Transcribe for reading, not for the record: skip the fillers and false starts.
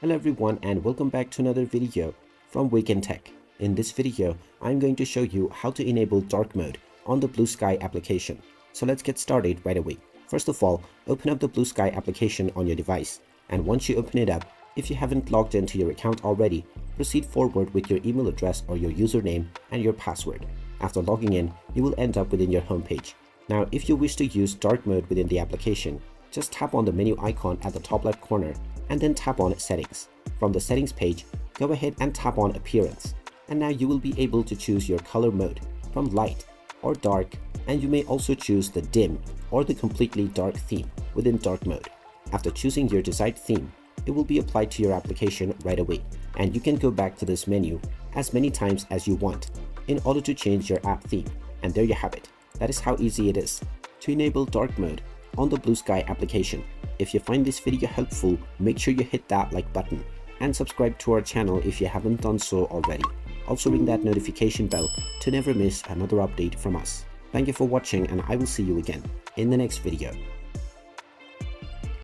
Hello everyone and welcome back to another video from Wake&Tech. In this video, I'm going to show you how to enable dark mode on the Bluesky application. So let's get started right away. First of all, open up the Bluesky application on your device. And once you open it up, if you haven't logged into your account already, proceed forward with your email address or your username and your password. After logging in, you will end up within your homepage. Now, if you wish to use dark mode within the application, just tap on the menu icon at the top left corner and then tap on Settings. From the Settings page, go ahead and tap on Appearance. And now you will be able to choose your color mode from light or dark, and you may also choose the dim or the completely dark theme within dark mode. After choosing your desired theme, it will be applied to your application right away, and you can go back to this menu as many times as you want in order to change your app theme. And there you have it. That is how easy it is to enable dark mode on the Bluesky application. If you find this video helpful, make sure you hit that like button and subscribe to our channel if you haven't done so already. Also ring that notification bell to never miss another update from us. Thank you for watching, and I will see you again in the next video.